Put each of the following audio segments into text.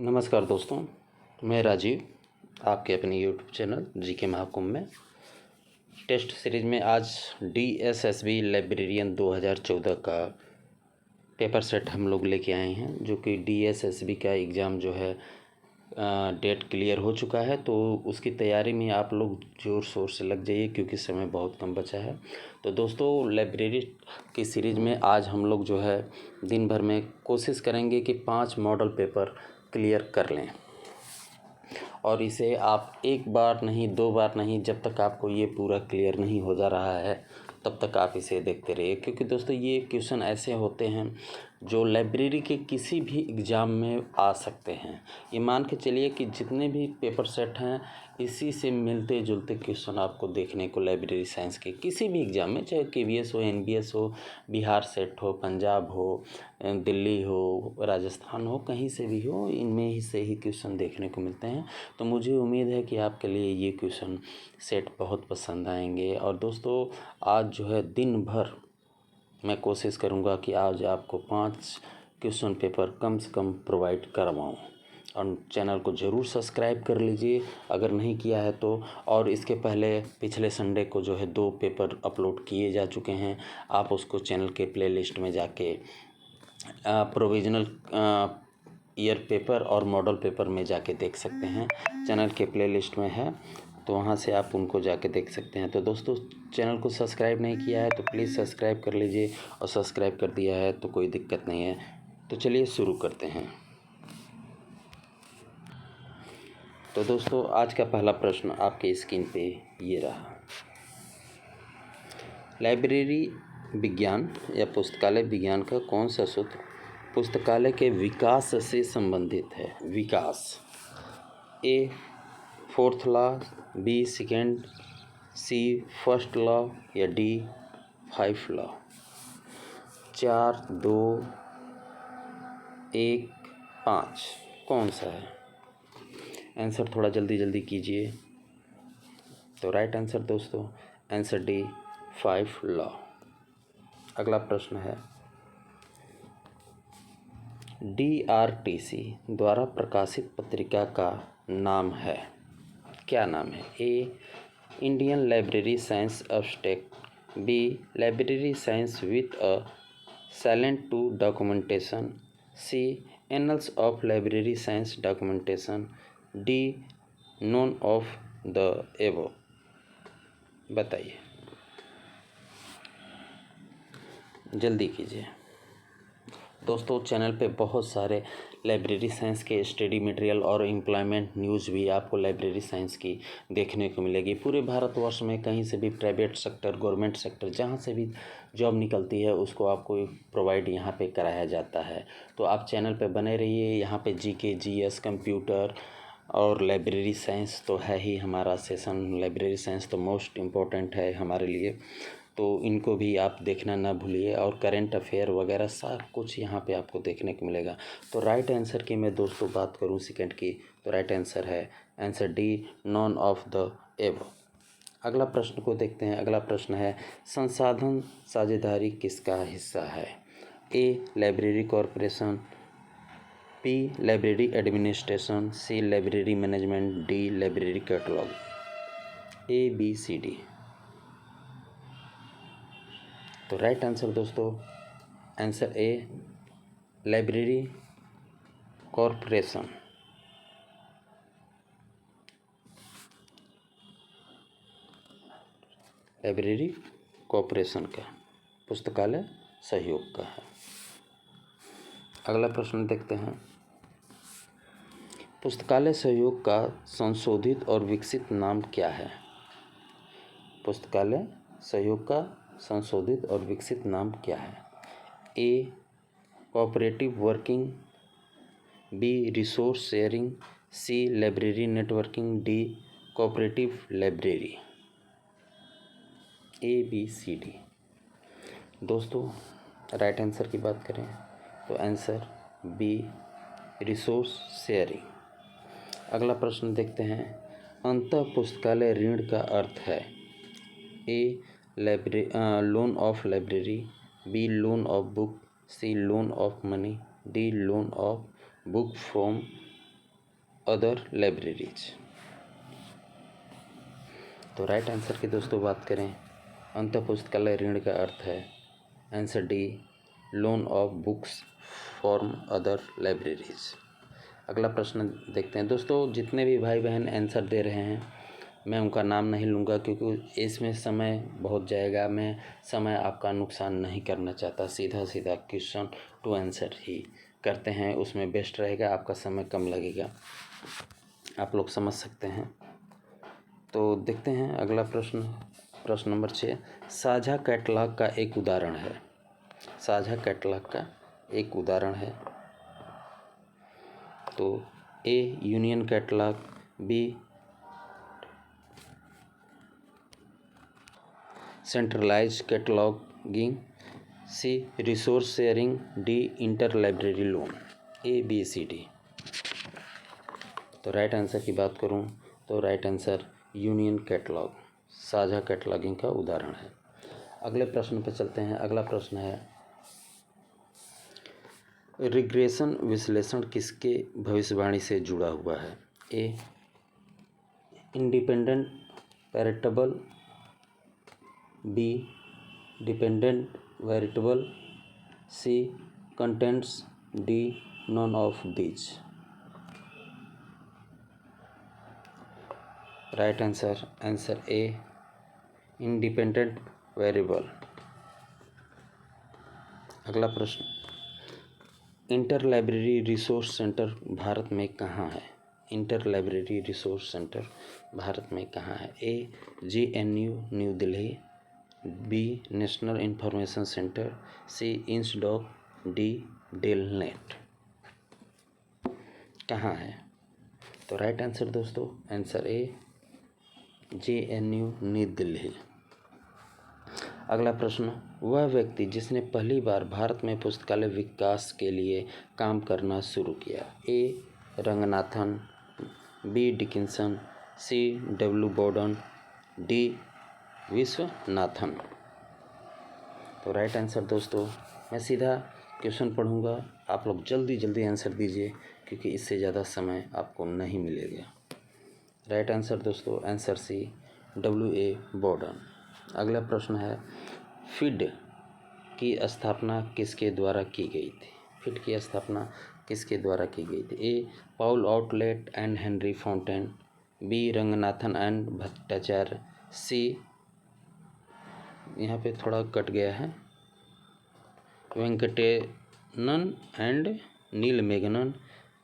नमस्कार दोस्तों, मैं राजीव आपके अपने यूट्यूब चैनल जीके महाकुंभ में टेस्ट सीरीज में आज डीएसएसबी लाइब्रेरियन 2014 का पेपर सेट हम लोग लेके आए हैं, जो कि डीएसएसबी का एग्ज़ाम जो है डेट क्लियर हो चुका है। तो उसकी तैयारी में आप लोग ज़ोर शोर से लग जाइए, क्योंकि समय बहुत कम बचा है। तो दोस्तों, लाइब्रेरी की सीरीज़ में आज हम लोग जो है दिन भर में कोशिश करेंगे कि 5 मॉडल पेपर क्लियर कर लें, और इसे आप एक बार नहीं, 2 बार नहीं, जब तक आपको ये पूरा क्लियर नहीं हो जा रहा है तब तक आप इसे देखते रहिए। क्योंकि दोस्तों, ये क्वेश्चन ऐसे होते हैं जो लाइब्रेरी के किसी भी एग्ज़ाम में आ सकते हैं। ये मान के चलिए कि जितने भी पेपर सेट हैं, इसी से मिलते जुलते क्वेश्चन आपको देखने को लाइब्रेरी साइंस के किसी भी एग्ज़ाम में, चाहे केवीएस हो, एनबीएस हो, बिहार सेट हो, पंजाब हो, दिल्ली हो, राजस्थान हो, कहीं से भी हो, इनमें ही से ही क्वेश्चन देखने को मिलते हैं। तो मुझे उम्मीद है कि आपके लिए ये क्वेश्चन सेट बहुत पसंद आएंगे। और दोस्तों, आज जो है दिन भर मैं कोशिश करूंगा कि आज आपको 5 क्वेश्चन पेपर कम से कम प्रोवाइड करवाऊं। और चैनल को ज़रूर सब्सक्राइब कर लीजिए अगर नहीं किया है तो। और इसके पहले पिछले संडे को जो है 2 पेपर अपलोड किए जा चुके हैं। आप उसको चैनल के प्लेलिस्ट में जाके प्रोविज़नल ईयर पेपर और मॉडल पेपर में जाके देख सकते हैं। चैनल के प्लेलिस्ट में है, तो वहाँ से आप उनको जाके देख सकते हैं। तो दोस्तों, चैनल को सब्सक्राइब नहीं किया है तो प्लीज़ सब्सक्राइब कर लीजिए, और सब्सक्राइब कर दिया है तो कोई दिक्कत नहीं है। तो चलिए शुरू करते हैं। तो दोस्तों, आज का पहला प्रश्न आपके स्क्रीन पे ये रहा। लाइब्रेरी विज्ञान या पुस्तकालय विज्ञान का कौन सा सूत्र पुस्तकालय के विकास से संबंधित है? विकास। ए 4th लॉ, बी 2nd, सी 1st लॉ, या डी 5 लॉ? 4, 2, 1, 5 कौन सा है? आंसर थोड़ा जल्दी जल्दी कीजिए। तो राइट आंसर दोस्तों, आंसर डी 5 लॉ। अगला प्रश्न है, डीआरटीसी द्वारा प्रकाशित पत्रिका का नाम है, क्या नाम है? A Indian library science abstract, B library science with a slant to documentation, C annals of library science documentation, D none of the above? बताइए, जल्दी कीजिए। दोस्तों, चैनल पे बहुत सारे लाइब्रेरी साइंस के स्टडी मटेरियल और एम्प्लॉयमेंट न्यूज़ भी आपको लाइब्रेरी साइंस की देखने को मिलेगी। पूरे भारतवर्ष में कहीं से भी प्राइवेट सेक्टर, गवर्नमेंट सेक्टर, जहाँ से भी जॉब निकलती है उसको आपको प्रोवाइड यहाँ पे कराया जाता है। तो आप चैनल पे बने रहिए। यहाँ पे जीके, जीएस, कंप्यूटर और लाइब्रेरी साइंस तो है ही हमारा सेशन। लाइब्रेरी साइंस तो मोस्ट इम्पोर्टेंट है हमारे लिए, तो इनको भी आप देखना ना भूलिए। और करेंट अफेयर वगैरह सब कुछ यहाँ पे आपको देखने को मिलेगा। तो राइट आंसर की मैं दोस्तों बात करूँ सेकंड की, तो राइट आंसर है answer D none of the above. अगला प्रश्न को देखते हैं। अगला प्रश्न है, संसाधन साझेदारी किसका हिस्सा है? A library corporation, B library administration, C library management, D library catalogue? A B C D? तो राइट आंसर दोस्तों, answer A library corporation. Library corporation का पुस्तकालय सहयोग का है। अगला प्रश्न देखते हैं, पुस्तकालय सहयोग का संशोधित और विकसित नाम क्या है? पुस्तकालय सहयोग का संशोधित और विकसित नाम क्या है? A cooperative working, B resource sharing, C library networking, D cooperative library? A B C D? दोस्तों, राइट आंसर की बात करें तो आंसर बी रिसोर्स शेयरिंग। अगला प्रश्न देखते हैं, अंतः पुस्तकालय ऋण का अर्थ है? A loan of library, B loan of book, C loan of money, D loan of book from other libraries. तो राइट आंसर की दोस्तों बात करें, अंतः पुस्तकालय ऋण का अर्थ है answer D, loan of books from other libraries. अगला प्रश्न देखते हैं दोस्तों। जितने भी भाई बहन आंसर दे रहे हैं मैं उनका नाम नहीं लूँगा क्योंकि इसमें समय बहुत जाएगा। मैं समय आपका नुकसान नहीं करना चाहता, सीधा सीधा क्वेश्चन टू आंसर ही करते हैं, उसमें बेस्ट रहेगा, आपका समय कम लगेगा, आप लोग समझ सकते हैं। तो देखते हैं अगला प्रश्न, प्रश्न नंबर 6, साझा कैटलॉग का एक उदाहरण है। साझा कैटलॉग का एक उदाहरण है तो A union catalogue, B centralised cataloguing, C resource sharing, D inter library loan. A B C D. तो राइट आंसर की बात करूं तो राइट आंसर यूनियन कैटलॉग साझा कैटलॉगिंग का उदाहरण है। अगले प्रश्न पर चलते हैं। अगला प्रश्न है, रिग्रेशन विश्लेषण किसके भविष्यवाणी से जुड़ा हुआ है। A independent variable, B dependent variable, C contents, D none of these. Right answer answer A independent variable. अगला प्रश्न, inter library resource centre Bharat में कहाँ है। Inter library resource centre Bharat में कहाँ है। A GNU New Delhi, B national information centre, C INSDOC, D DELNET. कहाँ है। तो राइट आंसर दोस्तों answer A GNU New Delhi. अगला प्रश्न, वह व्यक्ति जिसने पहली बार भारत में पुस्तकालय विकास के लिए काम करना शुरू किया। ए रंगनाथन, बी डिकिंसन, सी W बॉर्डन, डी विश्वनाथन। तो राइट आंसर दोस्तों, मैं सीधा क्वेश्चन पढ़ूंगा, आप लोग जल्दी जल्दी आंसर दीजिए क्योंकि इससे ज़्यादा समय आपको नहीं मिलेगा। राइट आंसर दोस्तों आंसर सी WA बॉर्डन। अगला प्रश्न है, फिड की स्थापना किसके द्वारा की गई थी। फिड की स्थापना किसके द्वारा की गई थी। A Paul Otlet and Henry Fontaine, B Ranganathan and Bhattacharya, C यहाँ पे थोड़ा कट गया है, वेंकटेनन एंड नील मेघनन,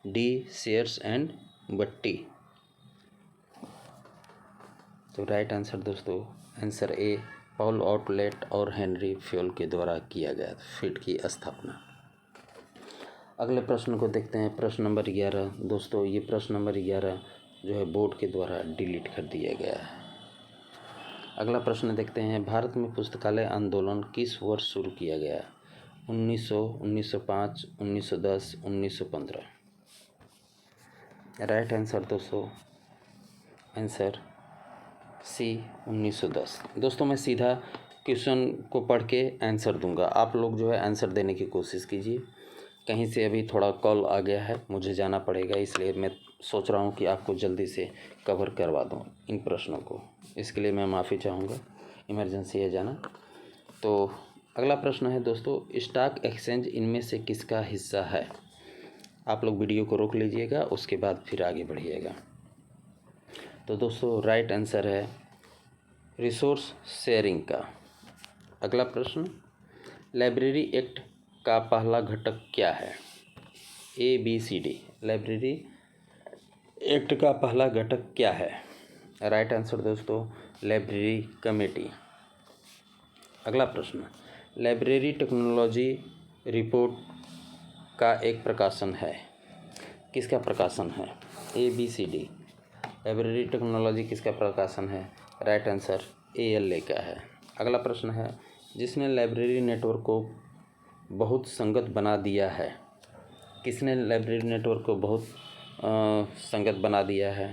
डी शेयर्स एंड बट्टी। तो राइट आंसर दोस्तों आंसर ए पॉल आउटलेट और हेनरी फ्योल के द्वारा किया गया फिड की स्थापना। अगले प्रश्न को देखते हैं, प्रश्न नंबर 11। दोस्तों ये प्रश्न नंबर 11 जो है बोर्ड के द्वारा डिलीट कर दिया गया है। अगला प्रश्न देखते हैं, भारत में पुस्तकालय आंदोलन किस वर्ष शुरू किया गया। 1900, 1905, 1910, 1915। राइट आंसर दोस्तों आंसर सी 1910। दोस्तों मैं सीधा क्वेश्चन को पढ़ के आंसर दूंगा, आप लोग जो है आंसर देने की कोशिश कीजिए। कहीं से अभी थोड़ा कॉल आ गया है, मुझे जाना पड़ेगा, इसलिए मैं सोच रहा हूँ कि आपको जल्दी से कवर करवा दूँ इन प्रश्नों को, इसके लिए मैं माफ़ी चाहूँगा, इमरजेंसी है जाना। तो अगला प्रश्न है दोस्तों, स्टॉक एक्सचेंज इनमें से किसका हिस्सा है। आप लोग वीडियो को रोक लीजिएगा, उसके बाद फिर आगे बढ़िएगा। तो दोस्तों राइट आंसर है रिसोर्स शेयरिंग का। अगला प्रश्न, लाइब्रेरी एक्ट का पहला घटक क्या है। ABCD। लाइब्रेरी एक्ट का पहला घटक क्या है। राइट आंसर दोस्तों लाइब्रेरी कमेटी। अगला प्रश्न, लाइब्रेरी टेक्नोलॉजी रिपोर्ट का एक प्रकाशन है, किसका प्रकाशन है। ABCD। लाइब्रेरी टेक्नोलॉजी किसका प्रकाशन है। राइट आंसर ALA का है। अगला प्रश्न है, जिसने लाइब्रेरी नेटवर्क को बहुत संगत बना दिया है। किसने लाइब्रेरी नेटवर्क को बहुत संगत बना दिया है।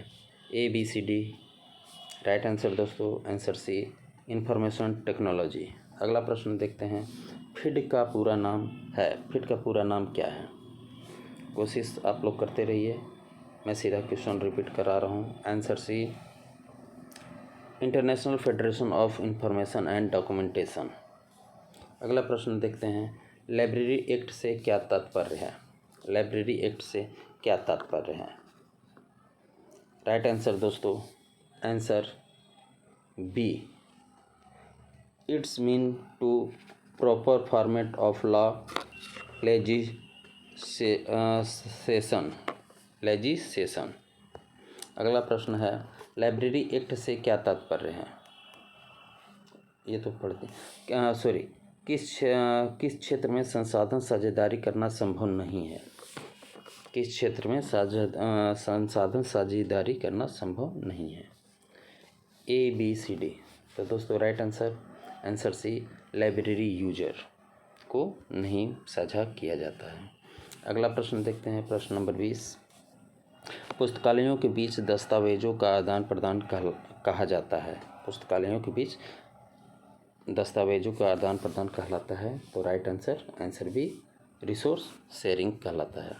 ABCD। राइट आंसर दोस्तों आंसर सी इंफॉर्मेशन टेक्नोलॉजी। अगला प्रश्न देखते हैं, फिड का पूरा नाम है, फिड का पूरा नाम क्या है। कोशिश आप लोग करते रहिए, मैं सीधा क्वेश्चन रिपीट करा रहा हूँ। Answer C, international federation of information and documentation. अगला प्रश्न देखते हैं, लाइब्रेरी एक्ट से क्या तात्पर्य है? लाइब्रेरी एक्ट से क्या तात्पर्य है? राइट आंसर दोस्तों, answer B, it's mean to proper format of law legislation. अगला प्रश्न है, लाइब्रेरी एक्ट से क्या तात्पर्य है? ये तो पढ़ते सॉरी, किस क्षेत्र में संसाधन साझेदारी करना संभव नहीं है? किस क्षेत्र में संसाधन साझेदारी करना संभव नहीं है? A B C D. तो दोस्तों right answer C, library user को नहीं साझा किया जाता है। अगला प्रश्न देखते हैं, प्रश्न नंबर 20, पुस्तकालयों के बीच दस्तावेजों का आदान प्रदान कहा जाता है। पुस्तकालयों के बीच दस्तावेजों का आदान प्रदान कहलाता है। तो right answer B, resource sharing कहलाता है।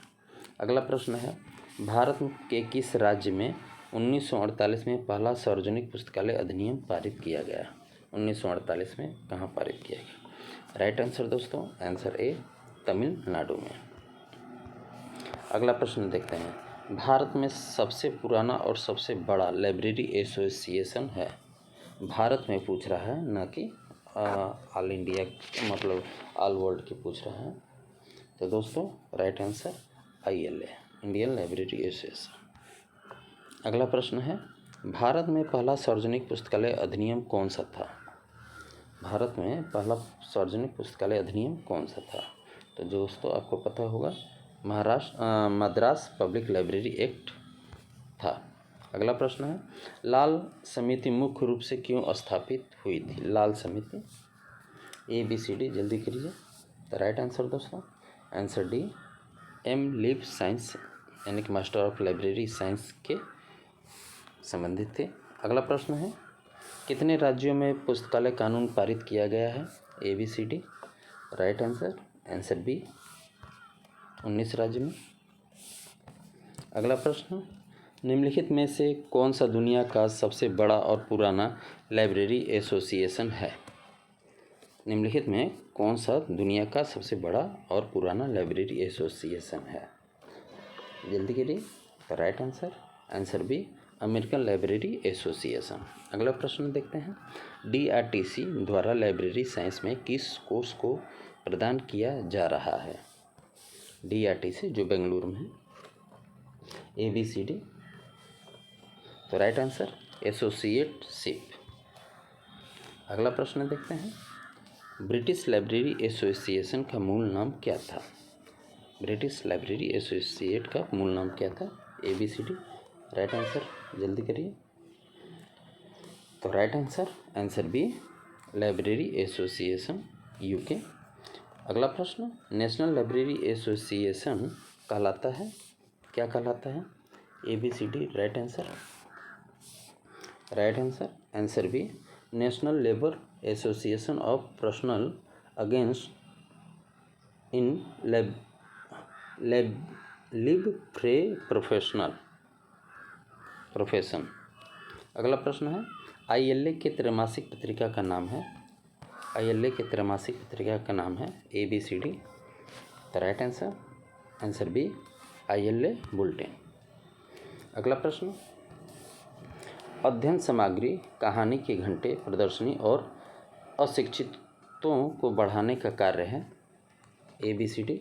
अगला प्रश्न है, भारत के किस राज्य में 1948 में पहला सार्वजनिक पुस्तकालय अधिनियम पारित किया गया? 1948 में कहाँ पारित किया गया? राइट आंसर दोस्तों, आंसर ए, तमिलनाडु में। अगला प्रश्न देखते हैं, भारत में सबसे पुराना और सबसे बड़ा लाइब्रेरी एसोसिएशन है? भारत में पूछ रहा है, ना कि ऑल इंडिया, मतलब ऑल वर्ल्ड की पूछ रहा है। तो दोस्तों right answer ILA, Indian library association. अगला प्रश्न है, भारत में पहला सार्वजनिक पुस्तकालय अधिनियम कौन सा था? भारत में पहला सार्वजनिक पुस्तकालय अधिनियम कौन सा था? तो दोस्तों आपको पता होगा, मद्रास पब्लिक लाइब्रेरी एक्ट था। अगला प्रश्न है, लाल समिति मुख्य रूप से क्यों स्थापित हुई थी? लाल समिति, ए बी सी डी, जल्दी करिए। तो राइट आंसर दोस्तों, answer D, M. Live science, यानी कि मास्टर ऑफ लाइब्रेरी साइंस के संबंधित थे। अगला प्रश्न है, कितने राज्यों में पुस्तकालय कानून पारित किया गया है? A B C D। Right answer B, 19 राज्य में। अगला प्रश्न, निम्नलिखित में से कौन सा दुनिया का सबसे बड़ा और पुराना लाइब्रेरी एसोसिएशन है? निम्नलिखित में कौन सा दुनिया का सबसे बड़ा और पुराना लाइब्रेरी एसोसिएशन है? जल्दी करिए। तो right answer B, American library association. अगला प्रश्न देखते हैं, DRTC द्वारा लाइब्रेरी साइंस में किस कोर्स को प्रदान किया जा रहा है? DRTC जो बेंगलुरु में है। ABCD। तो राइट आंसर एसोसिएटशिप। अगला प्रश्न देखते हैं, ब्रिटिश लाइब्रेरी एसोसिएशन का मूल नाम क्या था? ब्रिटिश लाइब्रेरी एसोसिएट का मूल नाम क्या था? ABCD। राइट आंसर, जल्दी करिए। तो right answer B, library association UK। अगला प्रश्न, नेशनल लाइब्रेरी एसोसिएशन कहलाता है, क्या कहलाता है? ABCD। Right answer B, national labour association of personal against in live free profession. अगला प्रश्न है, ILA के त्रैमासिक पत्रिका का नाम है? ILA के त्रैमासिक पत्रिका का नाम है ABCD। तो right answer B, ILA bulletin. अगला प्रश्न, अध्ययन सामग्री, कहानी के घंटे, प्रदर्शनी और अशिक्षितों को बढ़ाने का कार्य है? ABCD।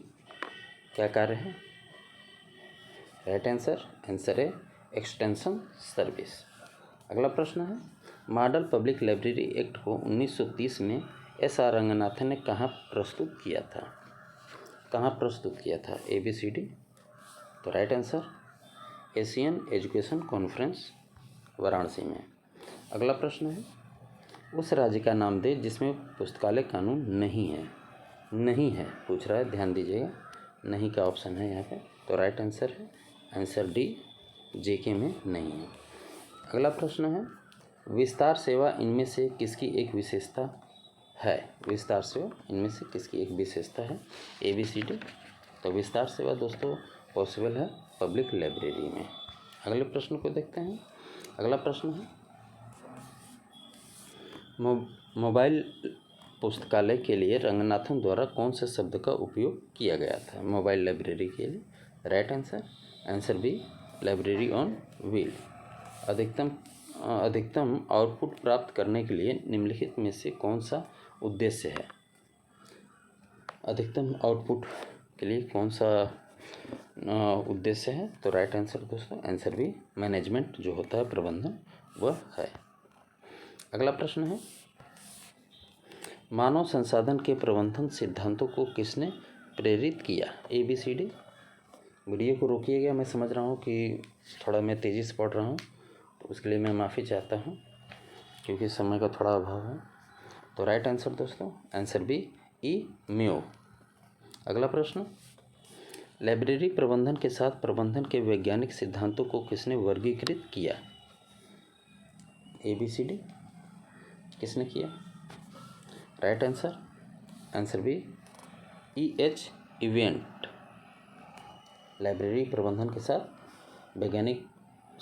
क्या कार्य है? राइट आंसर है एक्सटेंशन सर्विस। अगला प्रश्न है, मॉडल पब्लिक लाइब्रेरी एक्ट को 1930 में SR रंगनाथन ने कहाँ प्रस्तुत किया था? कहाँ प्रस्तुत किया था? ABCD। तो right answer, Asian education conference, Varanasi में। अगला प्रश्न है, उस राज्य का नाम दे जिसमें पुस्तकालय कानून नहीं है पूछ रहा है, ध्यान दीजिएगा, नहीं का ऑप्शन है यहाँ पे। तो राइट आंसर है आंसर डी, JK में नहीं है। अगला प्रश्न है, विस्तार सेवा इनमें से किसकी एक विशेषता है? विस्तार सेवा इनमें से किसकी एक विशेषता है? ABCD। तो विस्तार सेवा दोस्तों पॉसिबल है पब्लिक लाइब्रेरी में। अगले प्रश्न को देखते हैं। अगला प्रश्न है मोबाइल पुस्तकालय के लिए रंगनाथन द्वारा कौन से शब्द का उपयोग किया गया था मोबाइल लाइब्रेरी के लिए? Right answer, answer B, library on wheel. अधिकतम आउटपुट प्राप्त करने के लिए निम्नलिखित में से कौन सा उद्देश्य है? अधिकतम आउटपुट के लिए कौन सा उद्देश्य है? तो राइट आंसर दोस्तों, आंसर बी, मैनेजमेंट जो होता है, प्रबंधन, वह है। अगला प्रश्न है मानव संसाधन के प्रबंधन सिद्धांतों को किसने प्रेरित किया? ABCD। वीडियो को रोकिएगा, मैं समझ रहा हूँ कि थोड़ा मैं तेज़ी से पढ़ रहा हूँ, तो उसके लिए मैं माफ़ी चाहता हूँ क्योंकि समय का थोड़ा अभाव है। तो राइट आंसर दोस्तों, आंसर बी, ई म्यो। अगला प्रश्न लाइब्रेरी प्रबंधन के साथ प्रबंधन के वैज्ञानिक सिद्धांतों को किसने वर्गीकृत किया? ABCD किसने किया? Right answer, answer B, EH event. लाइब्रेरी प्रबंधन के साथ वैज्ञानिक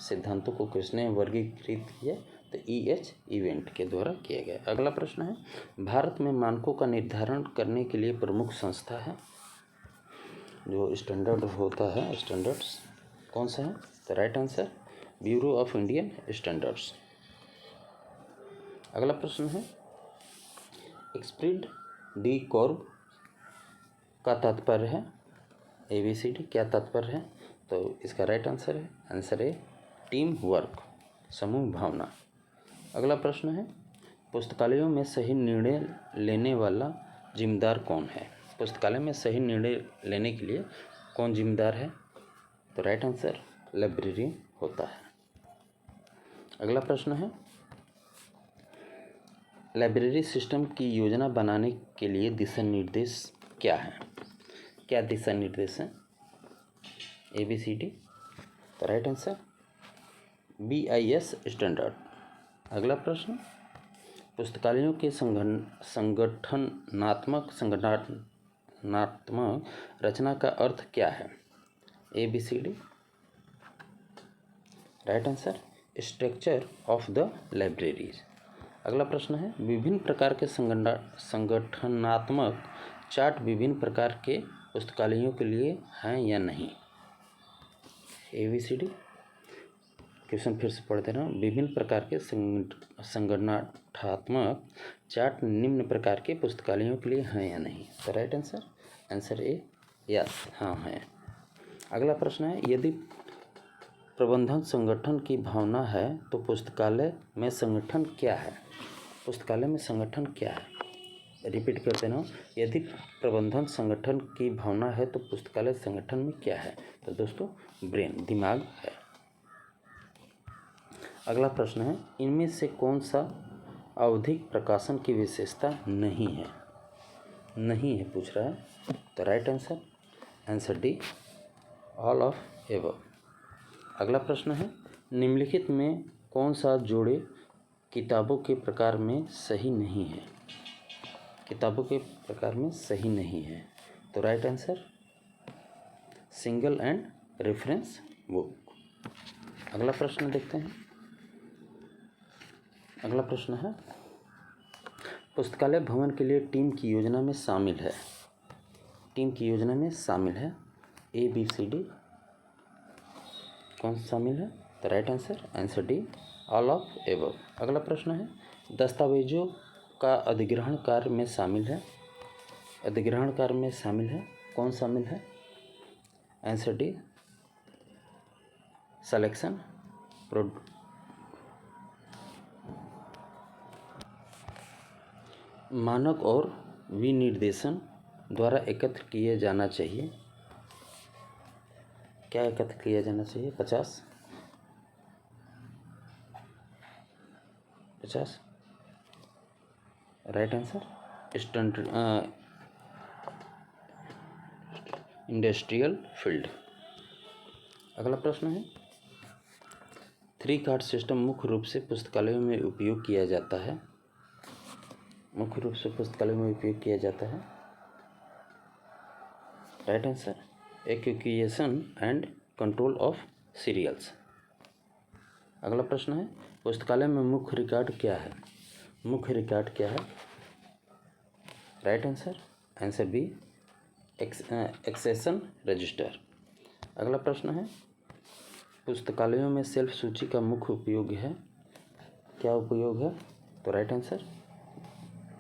सिद्धांतों को किसने वर्गीकृत किया? तो EH इवेंट के द्वारा किया गया। अगला प्रश्न है भारत में मानकों का निर्धारण करने के लिए प्रमुख संस्था है जो स्टैंडर्ड होता है, स्टैंडर्ड्स कौन सा है? तो right answer, bureau of Indian standards. अगला प्रश्न है एक्सप्रीड डी कॉर्ब का तात्पर्य है? ABCD क्या तात्पर्य है? तो इसका राइट आंसर है, आंसर है टीम वर्क, समूह भावना। अगला प्रश्न है पुस्तकालयों में सही निर्णय लेने वाला जिम्मेदार कौन है? पुस्तकालय में सही निर्णय लेने के लिए कौन जिम्मेदार है? तो राइट आंसर, लाइब्रेरियन होता है। अगला प्रश्न है लाइब्रेरी सिस्टम की योजना बनाने के लिए दिशा निर्देश क्या है? क्या दिशा निर्देश हैं? ABCD। तो राइट आंसर BIS स्टैंडर्ड। अगला प्रश्न पुस्तकालयों के संगठनात्मक रचना का अर्थ क्या है? ABCD। Right answer, structure of the libraries. अगला प्रश्न है विभिन्न प्रकार के संगठनात्मक चार्ट विभिन्न प्रकार के पुस्तकालयों के लिए हैं या नहीं? ABCD। क्वेश्चन फिर से पढ़ दे रहा हूँ। विभिन्न प्रकार के संगठनात्मक चार्ट निम्न प्रकार के पुस्तकालयों के लिए हैं या नहीं? तो राइट आंसर, आंसर ए, यस, हाँ है। अगला प्रश्न है यदि प्रबंधन संगठन की भावना है तो पुस्तकालय में संगठन क्या है? पुस्तकालय में संगठन क्या है? रिपीट करते ना, यदि प्रबंधन संगठन की भावना है तो पुस्तकालय संगठन में क्या है? तो दोस्तों ब्रेन, दिमाग है। अगला प्रश्न है इनमें से कौन सा आवधिक प्रकाशन की विशेषता नहीं है? नहीं है पूछ रहा है, तो right answer, answer D, all of above. अगला प्रश्न है निम्नलिखित में कौन सा जोड़े किताबों के प्रकार में सही नहीं है? किताबों के प्रकार में सही नहीं है, तो right answer single and reference book. अगला प्रश्न देखते हैं। अगला प्रश्न है पुस्तकालय भवन के लिए टीम की योजना में शामिल है? टीम की योजना में शामिल है ABCD कौन सा शामिल है? तो right answer, answer D, all of above. अगला प्रश्न है दस्तावेजों का अधिग्रहण कार्य में शामिल है? अधिग्रहण कार्य में शामिल है, कौन शामिल है? आंसर डी, सिलेक्शन मानक और विनिर्देशन द्वारा एकत्र किया जाना चाहिए। क्या एकत्र किया जाना चाहिए? 50 राइट आंसर, इंडस्ट्रियल फील्ड। अगला प्रश्न है 3 कार्ड सिस्टम मुख्य रूप से पुस्तकालयों में उपयोग किया जाता है? मुख्य रूप से पुस्तकालयों में उपयोग किया जाता है, right answer, acquisition and control of serials. अगला प्रश्न है पुस्तकालय में मुख्य रिकॉर्ड क्या है? मुख्य रिकॉर्ड क्या है? Right answer, answer B accession register. अगला प्रश्न है पुस्तकालयों में सेल्फ सूची का मुख्य उपयोग है, क्या उपयोग है? तो राइट आंसर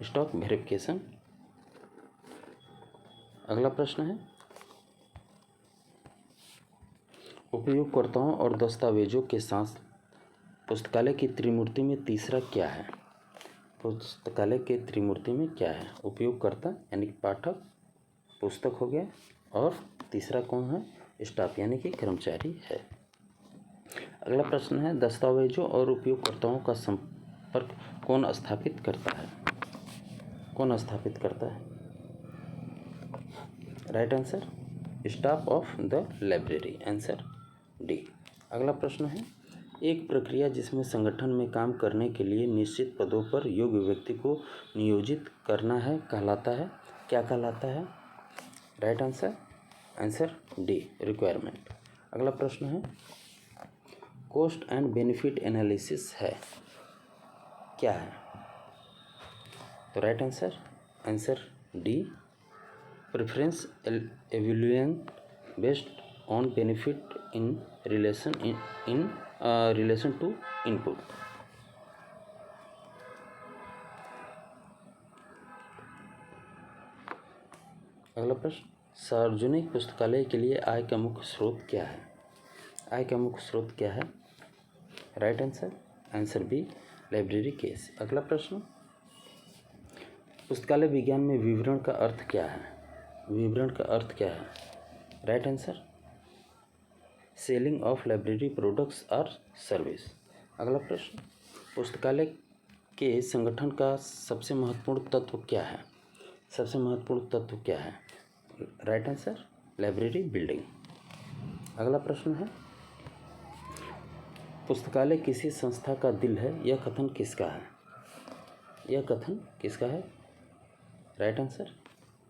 स्टॉक वेरिफिकेशन। अगला प्रश्न है उपयोगकर्ताओं और दस्तावेजों के साथ पुस्तकालय की त्रिमूर्ति में तीसरा क्या है? पुस्तकालय के त्रिमूर्ति में क्या है? उपयोगकर्ता यानी कि पाठक, पुस्तक हो गया, और तीसरा कौन है? स्टाफ यानी कि कर्मचारी है। अगला प्रश्न है दस्तावेजों और उपयोगकर्ताओं का संपर्क कौन स्थापित करता है? कौन स्थापित करता है? Right answer staff of the library, answer D. अगला प्रश्न है एक प्रक्रिया जिसमें संगठन में काम करने के लिए निश्चित पदों पर योग्य व्यक्ति को नियोजित करना है कहलाता है, क्या कहलाता है? Right answer, answer D requirement. अगला प्रश्न है कॉस्ट एंड बेनिफिट एनालिसिस है, क्या है? तो right answer, answer D preference evaluation based on benefit in relation to input. अगला प्रश्न सार्वजनिक पुस्तकालय के लिए आय का मुख्य स्रोत क्या है? आय का मुख्य स्रोत क्या है? Right answer, answer B library case. अगला प्रश्न पुस्तकालय विज्ञान में विवरण का अर्थ क्या है? विवरण का अर्थ क्या है? Right answer selling of library products और सर्विस। अगला प्रश्न पुस्तकालय के संगठन का सबसे महत्वपूर्ण तत्व क्या है? सबसे महत्वपूर्ण तत्व क्या है? Right answer library building. अगला प्रश्न है पुस्तकालय किसी संस्था का दिल है, यह कथन किसका है? यह कथन किसका है? Right answer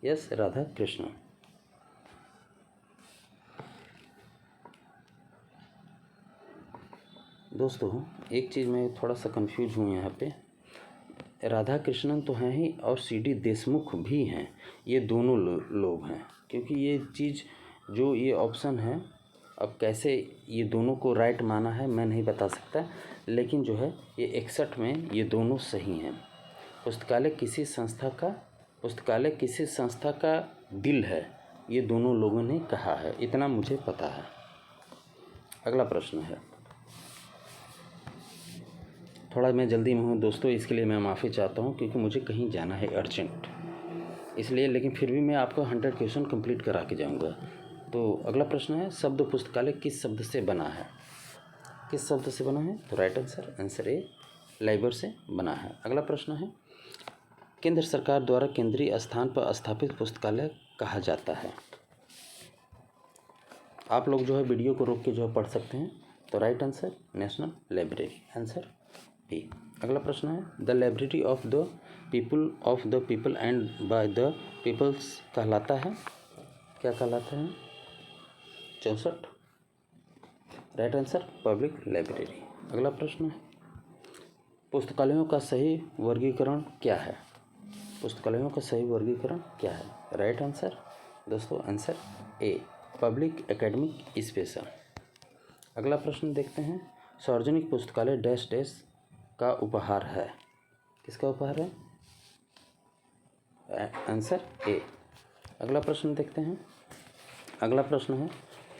yes Radha Krishna. दोस्तों एक चीज़ मैं थोड़ा सा कंफ्यूज हूँ यहाँ पे, राधा कृष्णन तो हैं ही और सीडी देशमुख भी हैं, ये दोनों लोग हैं, क्योंकि ये चीज़ जो ये ऑप्शन है अब कैसे ये दोनों को राइट माना है मैं नहीं बता सकता, लेकिन जो है ये 61 में ये दोनों सही हैं। पुस्तकालय किसी संस्था का दिल है, ये दोनों लोगों ने कहा है, इतना मुझे पता है। अगला प्रश्न है थोड़ा मैं जल्दी में हूँ दोस्तों, इसके लिए मैं माफ़ी चाहता हूँ क्योंकि मुझे कहीं जाना है अर्जेंट, इसलिए, लेकिन फिर भी मैं आपको 100 क्वेश्चन कंप्लीट करा के जाऊँगा। तो अगला प्रश्न है शब्द पुस्तकालय किस शब्द से बना है? किस शब्द से बना है? तो राइट आंसर, आंसर ए लाइबर से बना है। अगला प्रश्न है केंद्र सरकार द्वारा केंद्रीय स्थान पर स्थापित पुस्तकालय कहा जाता है। आप लोग जो है वीडियो को रोक के जो है पढ़ सकते हैं। तो right answer national library, answer B. अगला प्रश्न है the library of the people and by the peoples कहलाता है, क्या कहलाता है? 64 राइट आंसर पब्लिक लाइब्रेरी। अगला प्रश्न है पुस्तकालयों का सही वर्गीकरण क्या है? पुस्तकालयों का सही वर्गीकरण क्या है? राइट आंसर दोस्तों answer a public academic special. अगला प्रश्न देखते हैं सार्वजनिक पुस्तकालय डैश डैश का उपहार है, किसका उपहार है? Answer A. अगला प्रश्न देखते हैं। अगला प्रश्न है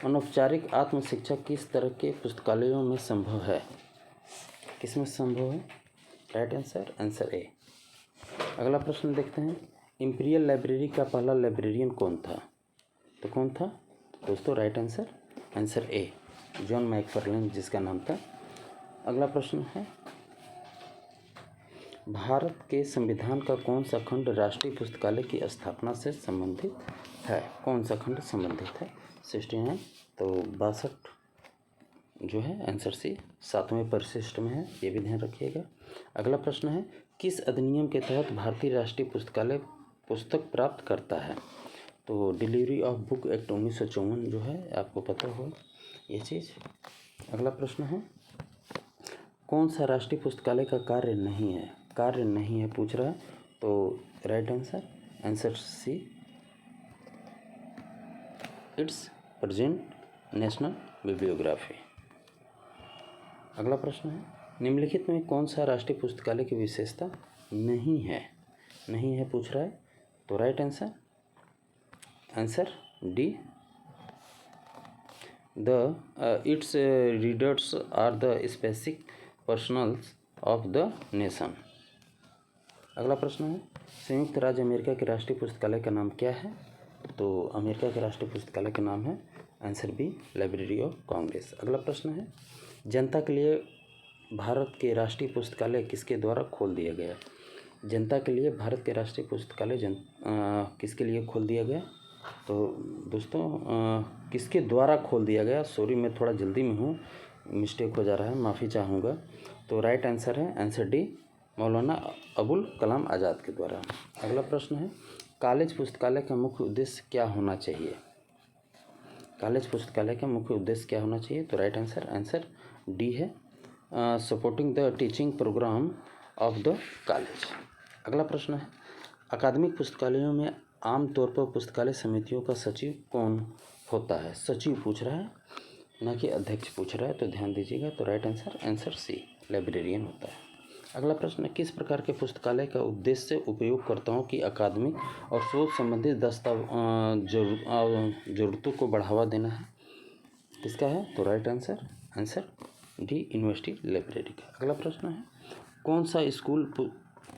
अनौपचारिक आत्म शिक्षा किस तरह के पुस्तकालयों में संभव है? किसमें संभव है? राइट आंसर, आंसर ए। अगला प्रश्न देखते हैं इंपीरियल लाइब्रेरी का पहला लाइब्रेरियन कौन था? तो कौन था दोस्तों? राइट आंसर, आंसर ए जॉन मैकफार्लेन जिसका नाम था। अगला प्रश्न है भारत के संविधान का कौन सा खंड राष्ट्रीय पुस्तकालय की स्थापना से संबंधित है? कौन सा खंड संबंधित है? 69। तो 62 जो है आंसर सी 7वें परिशिष्ट में है, ये भी ध्यान रखिएगा। अगला प्रश्न है किस अधिनियम के तहत भारतीय राष्ट्रीय पुस्तकालय पुस्तक प्राप्त करता है? तो डिलीवरी ऑफ बुक एक्ट 1954 जो है आपको पता हो ये चीज़। अगला प्रश्न है कौन सा राष्ट्रीय पुस्तकालय का कार्य नहीं है पूछ रहा है, तो right answer C, it's present national bibliography. अगला प्रश्न है, निम्नलिखित में कौन सा राष्ट्रीय पुस्तकालय की विशेषता नहीं है पूछ रहा है, तो right answer D, it's readers are the specific personals of the nation. अगला प्रश्न है, संयुक्त राज्य अमेरिका के राष्ट्रीय पुस्तकालय का नाम क्या है, तो अमेरिका के राष्ट्रीय पुस्तकालय का नाम है answer B, library of Congress. अगला प्रश्न है, जनता के लिए भारत के राष्ट्रीय पुस्तकालय किसके द्वारा खोल दिया गया? जनता के लिए भारत के राष्ट्रीय पुस्तकालय किसके लिए खोल दिया गया? तो दोस्तों किसके द्वारा खोल दिया गया? सॉरी, मैं थोड़ा जल्दी में हूँ, मिस्टेक हो जा रहा है, माफ़ी चाहूँगा। तो राइट आंसर है आंसर डी, मौलाना अबुल कलाम आज़ाद के द्वारा। अगला प्रश्न है, कॉलेज पुस्तकालय का मुख्य उद्देश्य क्या होना चाहिए? कॉलेज पुस्तकालय का मुख्य उद्देश्य क्या होना चाहिए? तो राइट आंसर डी है, supporting the teaching programme of the college. अगला प्रश्न है, अकादमिक पुस्तकालयों में आमतौर पर पुस्तकालय समितियों का सचिव कौन होता है? सचिव पूछ रहा है, ना कि अध्यक्ष पूछ रहा है, तो ध्यान दीजिएगा। तो राइट आंसर सी, लाइब्रेरियन होता है। अगला प्रश्न, किस प्रकार के पुस्तकालय का उद्देश्य उपयोगकर्ताओं की अकादमिक और शोध संबंधित जरूरतों को बढ़ावा देना है? किसका है? तो right answer D, university library का। अगला प्रश्न है, कौन सा स्कूल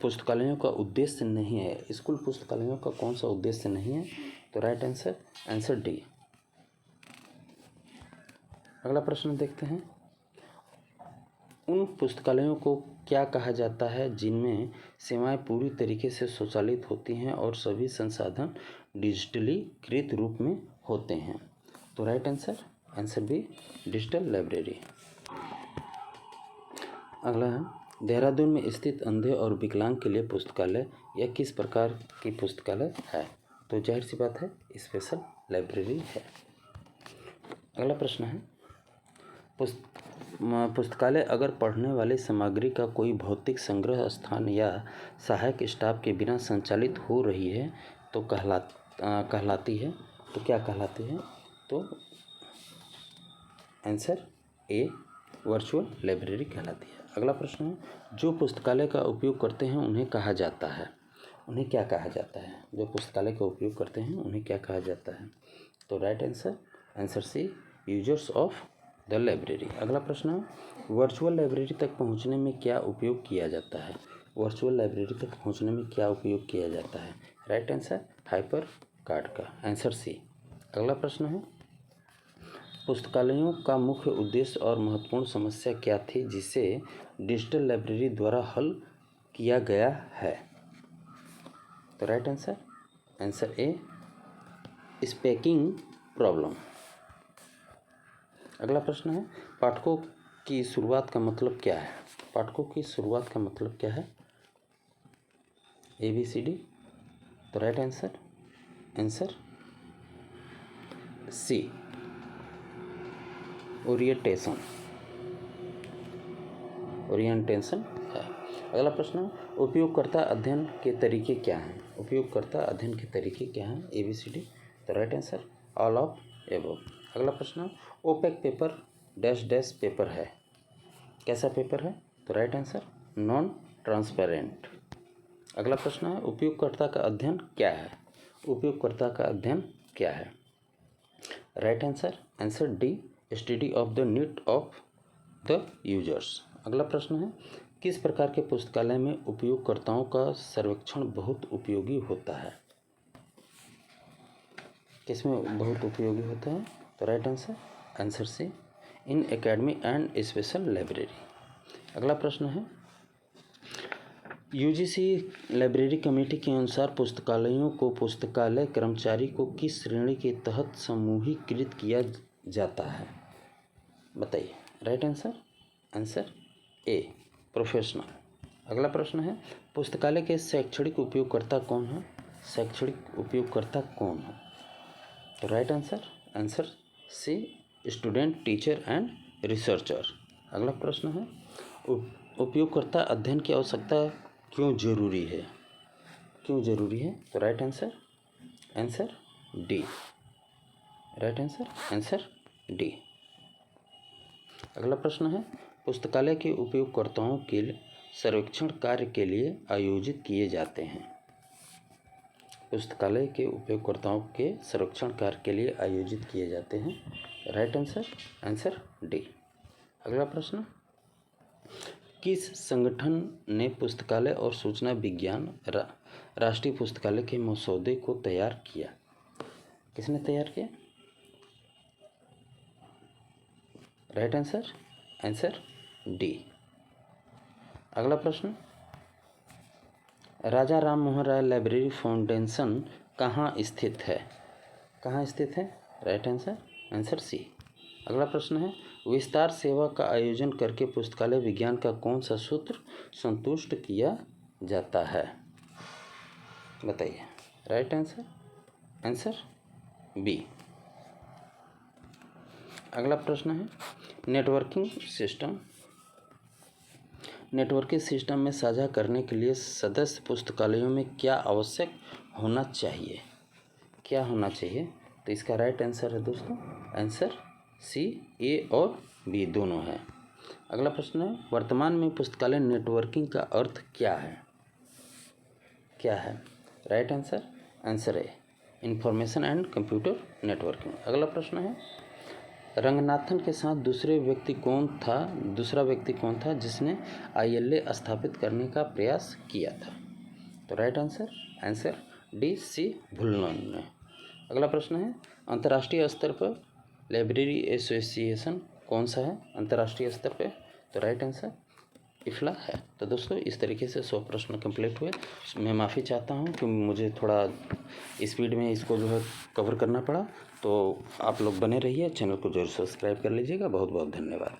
पुस्तकालयों का उद्देश्य नहीं है? स्कूल पुस्तकालयों का कौन सा उद्देश्य नहीं है? तो राइट आंसर डी। अगला प्रश्न देखते हैं, उन पुस्तकालयों को क्या कहा जाता है जिनमें सेवाएं पूरी तरीके से स्वचालित होती हैं और सभी संसाधन डिजिटलीकृत रूप में होते हैं? तो right answer B, digital library. अगला है, देहरादून में स्थित अंधे और विकलांग के लिए पुस्तकालय यह किस प्रकार की पुस्तकालय है? तो जाहिर सी बात है, स्पेशल लाइब्रेरी है। अगला प्रश्न है, पुस्तकालय अगर पढ़ने वाली सामग्री का कोई भौतिक संग्रह स्थान या सहायक स्टाफ के बिना संचालित हो रही है तो कहलाती है? तो क्या कहलाती है? तो आंसर ए, वर्चुअल लाइब्रेरी कहलाती है। अगला प्रश्न है, जो पुस्तकालय का उपयोग करते हैं उन्हें कहा जाता है, उन्हें क्या कहा जाता है? जो पुस्तकालय का उपयोग करते हैं उन्हें क्या कहा जाता है? तो right answer C, users of the library. अगला प्रश्न है, वर्चुअल लाइब्रेरी तक पहुंचने में क्या उपयोग किया जाता है? वर्चुअल लाइब्रेरी तक पहुंचने में क्या उपयोग किया जाता है? राइट आंसर हाइपर कार्ड का, आंसर सी। अगला प्रश्न है, पुस्तकालयों का मुख्य उद्देश्य और महत्वपूर्ण समस्या क्या थी जिसे डिजिटल लाइब्रेरी द्वारा हल किया गया है? तो राइट आंसर ए, स्पेकिंग प्रॉब्लम। अगला प्रश्न है, पाठकों की शुरुआत का मतलब क्या है? पाठकों की शुरुआत का मतलब क्या है? ABCD। तो राइट आंसर सी, ओरिएंटेशन है। अगला प्रश्न, उपयोगकर्ता अध्ययन के तरीके क्या हैं? उपयोगकर्ता अध्ययन के तरीके क्या हैं? ABCD। तो right answer all of above. अगला प्रश्न, ओपेक पेपर डैश पेपर है, कैसा पेपर है? तो राइट आंसर नॉन ट्रांसपेरेंट। अगला प्रश्न है, उपयोगकर्ता का अध्ययन क्या है? उपयोगकर्ता का अध्ययन क्या है? Right answer D, study of the need of the users. अगला प्रश्न है, किस प्रकार के पुस्तकालय में उपयोगकर्ताओं का सर्वेक्षण बहुत उपयोगी होता है? किसमें बहुत उपयोगी होता है? तो right answer C, in academy and special library. अगला प्रश्न है, UGC लाइब्रेरी कमेटी के अनुसार पुस्तकालयों को पुस्तकालय कर्मचारी को किस श्रेणी के तहत समूहीकृत किया जाता है? बताइए। Right answer A, professional. अगला प्रश्न है, पुस्तकालय के शैक्षणिक उपयोगकर्ता कौन है? शैक्षणिक उपयोगकर्ता कौन है? तो right answer C, student, teacher and researcher. अगला प्रश्न है, उपयोगकर्ता अध्ययन की आवश्यकता क्यों जरूरी है? क्यों जरूरी है? तो right answer D. Right answer D. अगला प्रश्न है, पुस्तकालय के उपयोगकर्ताओं के सर्वेक्षण कार्य के लिए आयोजित किए जाते हैं। पुस्तकालय के उपयोगकर्ताओं के सर्वेक्षण कार्य के लिए आयोजित किए जाते हैं। Right answer D. अगला प्रश्न, किस संगठन ने पुस्तकालय और सूचना विज्ञान राष्ट्रीय पुस्तकालय के मसौदे को तैयार किया? किसने तैयार किया? Right answer D. अगला प्रश्न, राजा राम मोहन राय लाइब्रेरी फाउंडेशन कहाँ स्थित है? कहाँ स्थित है? Right answer C. अगला प्रश्न है, विस्तार सेवा का आयोजन करके पुस्तकालय विज्ञान का कौन सा सूत्र संतुष्ट किया जाता है? बताइए। Right answer B. अगला प्रश्न है, नेटवर्किंग सिस्टम में साझा करने के लिए सदस्य पुस्तकालयों में क्या आवश्यक होना चाहिए? क्या होना चाहिए? तो इसका राइट आंसर है दोस्तों आंसर सी, ए और बी दोनों है। अगला प्रश्न है, वर्तमान में पुस्तकालय नेटवर्किंग का अर्थ क्या है? क्या है? Right answer A, information and computer networking. अगला प्रश्न है, रंगनाथन के साथ दूसरा व्यक्ति कौन था जिसने ILA स्थापित करने का प्रयास किया था? तो राइट आंसर डी, सी भुल्लन ने। अगला प्रश्न है, अंतर्राष्ट्रीय स्तर पर लाइब्रेरी एसोसिएशन कौन सा है अंतर्राष्ट्रीय स्तर पे? तो राइट आंसर इफ्ला है। तो दोस्तों इस तरीके से 100 प्रश्न कंप्लीट हुए। मैं माफ़ी चाहता हूँ कि मुझे थोड़ा स्पीड में इसको जो है कवर करना पड़ा। तो आप लोग बने रहिए, चैनल को जरूर सब्सक्राइब कर लीजिएगा। बहुत बहुत धन्यवाद।